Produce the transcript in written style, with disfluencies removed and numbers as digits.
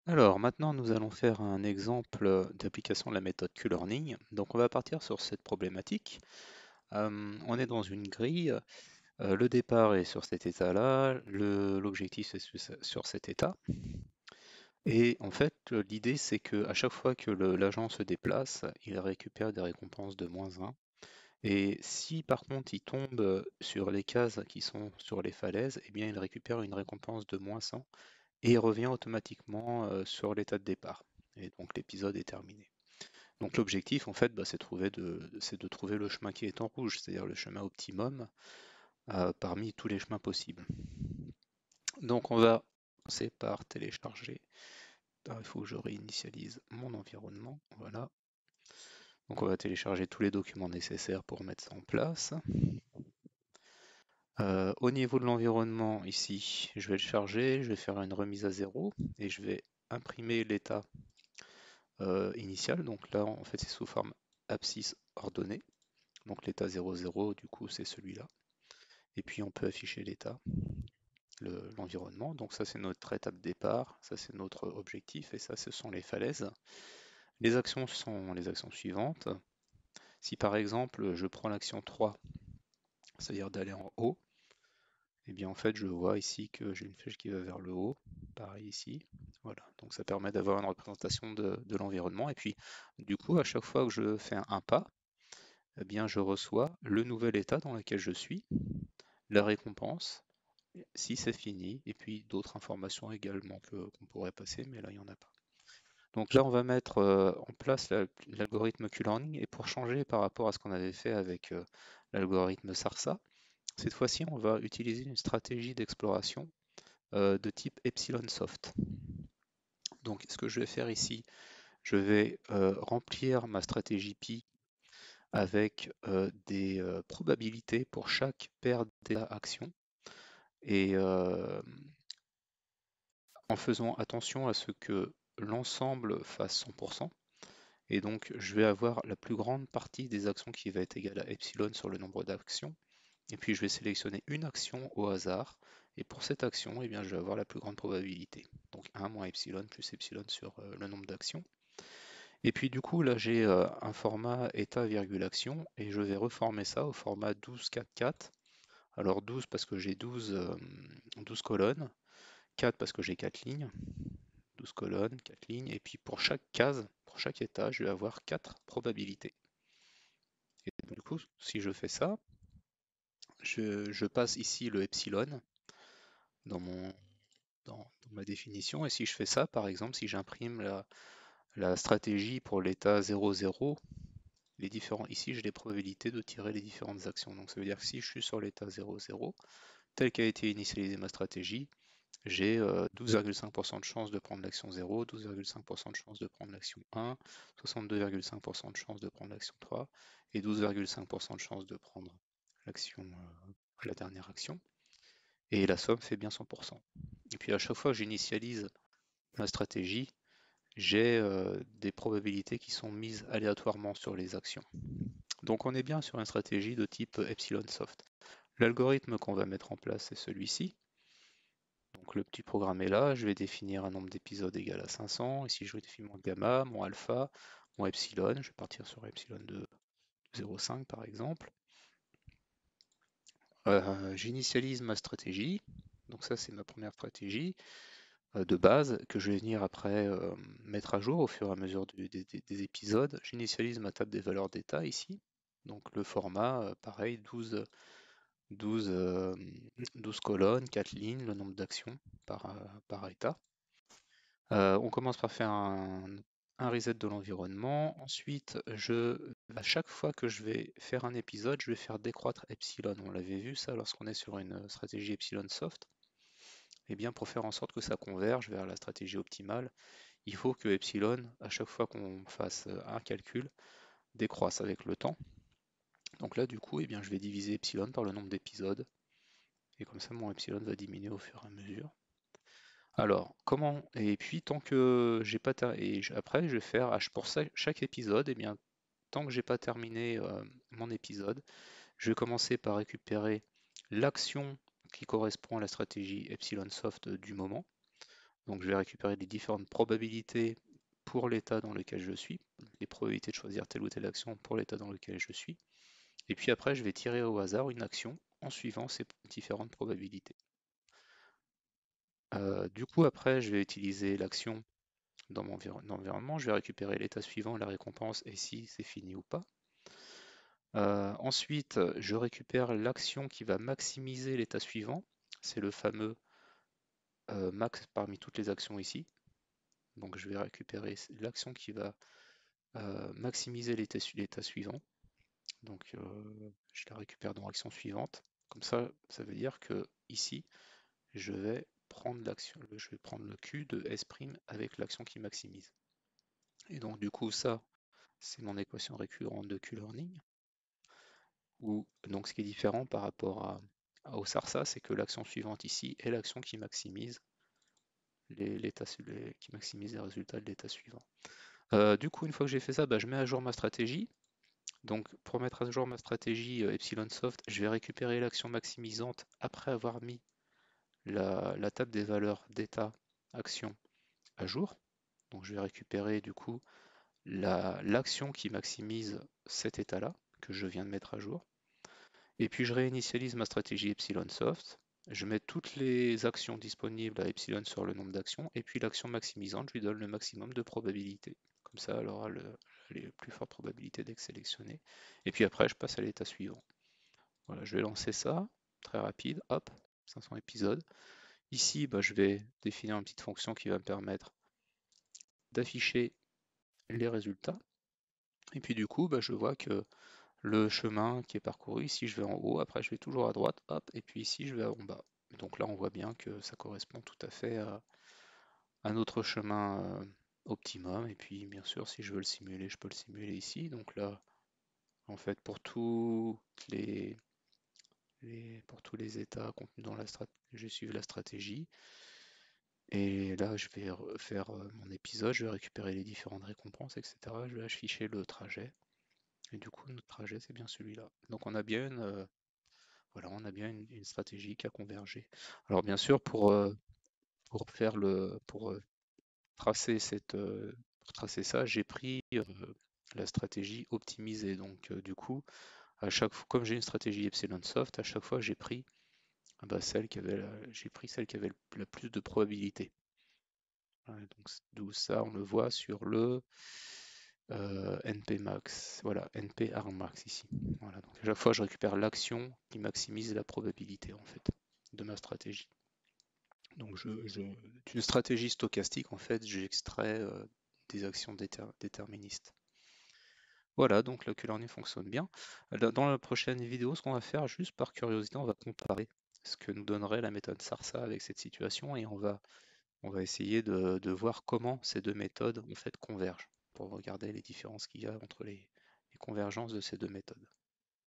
Alors maintenant, nous allons faire un exemple d'application de la méthode Q-Learning. Donc on va partir sur cette problématique. On est dans une grille, le départ est sur cet état-là, l'objectif est sur cet état. Et en fait, l'idée c'est que à chaque fois que l'agent se déplace, il récupère des récompenses de -1. Et si par contre il tombe sur les cases qui sont sur les falaises, eh bien il récupère une récompense de -100 et il revient automatiquement sur l'état de départ. Et donc l'épisode est terminé. Donc l'objectif en fait, bah, c'est de trouver le chemin qui est en rouge, c'est-à-dire le chemin optimum parmi tous les chemins possibles. Donc on va commencer par télécharger. Alors, il faut que je réinitialise mon environnement. Voilà. Donc on va télécharger tous les documents nécessaires pour mettre ça en place. Au niveau de l'environnement, ici, je vais le charger, je vais faire une remise à zéro et je vais imprimer l'état initial. Donc là, en fait, c'est sous forme abscisse ordonnée. Donc l'état 00, du coup, c'est celui-là. Et puis on peut afficher l'état, l'environnement. Donc ça, c'est notre étape de départ, ça, c'est notre objectif, et ça, ce sont les falaises. Les actions sont les actions suivantes. Si par exemple, je prends l'action 3, c'est-à-dire d'aller en haut, et bien en fait, je vois ici que j'ai une flèche qui va vers le haut, pareil ici. Voilà, donc ça permet d'avoir une représentation de l'environnement. Et puis, du coup, à chaque fois que je fais un pas, eh bien, je reçois le nouvel état dans lequel je suis, la récompense, si c'est fini, et puis d'autres informations également qu'on pourrait passer, mais là, il n'y en a pas. Donc là, on va mettre en place l'algorithme Q-Learning, et pour changer par rapport à ce qu'on avait fait avec l'algorithme SARSA, cette fois-ci, on va utiliser une stratégie d'exploration de type Epsilon Soft. Donc, ce que je vais faire ici, je vais remplir ma stratégie Pi avec des probabilités pour chaque paire d'actions et en faisant attention à ce que l'ensemble fasse 100%. Et donc, je vais avoir la plus grande partie des actions qui va être égale à epsilon sur le nombre d'actions. Et puis, je vais sélectionner une action au hasard. Et pour cette action, eh bien, je vais avoir la plus grande probabilité. Donc 1 moins epsilon plus epsilon sur le nombre d'actions. Et puis du coup, là, j'ai un format état virgule action et je vais reformer ça au format 12-4-4. Alors 12 parce que j'ai 12 colonnes, 4 parce que j'ai 4 lignes, 12 colonnes, 4 lignes, et puis pour chaque case, pour chaque état, je vais avoir 4 probabilités. Et du coup, si je fais ça, je passe ici le epsilon dans, dans ma définition, et si je fais ça, par exemple, si j'imprime la stratégie pour l'état 0,0, ici j'ai les probabilités de tirer les différentes actions. Donc ça veut dire que si je suis sur l'état 0,0, tel qu'a été initialisée ma stratégie, j'ai 12,5% de chance de prendre l'action 0, 12,5% de chance de prendre l'action 1, 62,5% de chance de prendre l'action 3 et 12,5% de chance de prendre la dernière action. Et la somme fait bien 100%. Et puis à chaque fois que j'initialise ma stratégie, j'ai des probabilités qui sont mises aléatoirement sur les actions. Donc on est bien sur une stratégie de type Epsilon Soft. L'algorithme qu'on va mettre en place est celui-ci. Donc le petit programme est là, je vais définir un nombre d'épisodes égal à 500. Ici je définis mon gamma, mon alpha, mon epsilon. Je vais partir sur epsilon de 0,5 par exemple. J'initialise ma stratégie. Donc ça c'est ma première stratégie de base que je vais venir après mettre à jour au fur et à mesure des épisodes. J'initialise ma table des valeurs d'état ici. Donc le format, pareil, 12 colonnes, 4 lignes, le nombre d'actions par état. On commence par faire un reset de l'environnement. Ensuite, à chaque fois que je vais faire un épisode, je vais faire décroître epsilon. On l'avait vu ça lorsqu'on est sur une stratégie epsilon soft. Et bien pour faire en sorte que ça converge vers la stratégie optimale, il faut que epsilon, à chaque fois qu'on fasse un calcul, décroisse avec le temps. Donc là, du coup, eh bien, je vais diviser epsilon par le nombre d'épisodes. Et comme ça, mon epsilon va diminuer au fur et à mesure. Alors, comment? Et puis, tant que j'ai pas après, je vais faire pour chaque épisode, et bien, tant que j'ai pas terminé mon épisode, je vais commencer par récupérer l'action qui correspond à la stratégie Epsilon Soft du moment. Donc je vais récupérer les différentes probabilités pour l'état dans lequel je suis, les probabilités de choisir telle ou telle action pour l'état dans lequel je suis. Et puis après, je vais tirer au hasard une action en suivant ces différentes probabilités. Du coup, après, je vais utiliser l'action dans mon environnement. Je vais récupérer l'état suivant, la récompense, et si c'est fini ou pas. Ensuite, je récupère l'action qui va maximiser l'état suivant. C'est le fameux max parmi toutes les actions ici. Donc je vais récupérer l'action qui va maximiser l'état suivant. Donc je la récupère dans l'action suivante. Comme ça veut dire que ici, je vais prendre l'action, je vais prendre le Q de S' avec l'action qui maximise. Et donc du coup, ça, c'est mon équation récurrente de Q-learning. Donc ce qui est différent par rapport au SARSA, c'est que l'action suivante ici est l'action qui maximise qui maximise les résultats de l'état suivant. Du coup, une fois que j'ai fait ça, bah, je mets à jour ma stratégie. Donc pour mettre à jour ma stratégie Epsilon Soft, je vais récupérer l'action maximisante après avoir mis la table des valeurs d'état action à jour. Donc je vais récupérer du coup l'action qui maximise cet état-là, que je viens de mettre à jour. Et puis je réinitialise ma stratégie Epsilon Soft. Je mets toutes les actions disponibles à Epsilon sur le nombre d'actions, et puis l'action maximisante, je lui donne le maximum de probabilité. Comme ça, elle aura les plus fortes probabilités d'être sélectionnée. Et puis après, je passe à l'état suivant. Voilà, je vais lancer ça, très rapide, hop, 500 épisodes. Ici, bah, je vais définir une petite fonction qui va me permettre d'afficher les résultats. Et puis du coup, bah, je vois que le chemin qui est parcouru, ici je vais en haut, après je vais toujours à droite, hop, et puis ici je vais en bas. Donc là on voit bien que ça correspond tout à fait à notre chemin optimum. Et puis bien sûr si je veux le simuler, je peux le simuler ici. Donc là, en fait les, pour tous les états contenus dans la stratégie, je vais suivre la stratégie. Et là je vais faire mon épisode, je vais récupérer les différentes récompenses, etc. Je vais afficher le trajet. Et du coup notre trajet c'est bien celui-là. Donc on a bien voilà, on a bien une stratégie qui a convergé. Alors bien sûr, pour tracer pour tracer ça, j'ai pris la stratégie optimisée. Donc du coup, à chaque fois, comme j'ai une stratégie Epsilon Soft, à chaque fois j'ai pris j'ai pris celle qui avait la plus de probabilité. Voilà, donc d'où ça, on le voit sur le NP max, voilà, NP arm max ici. Voilà, donc à chaque fois je récupère l'action qui maximise la probabilité en fait de ma stratégie. Donc d'une stratégie stochastique en fait j'extrais des actions déterministes. Voilà, donc le Q-learning fonctionne bien. Dans la prochaine vidéo, ce qu'on va faire, juste par curiosité, on va comparer ce que nous donnerait la méthode SARSA avec cette situation et on va essayer de voir comment ces deux méthodes en fait convergent pour regarder les différences qu'il y a entre les convergences de ces deux méthodes.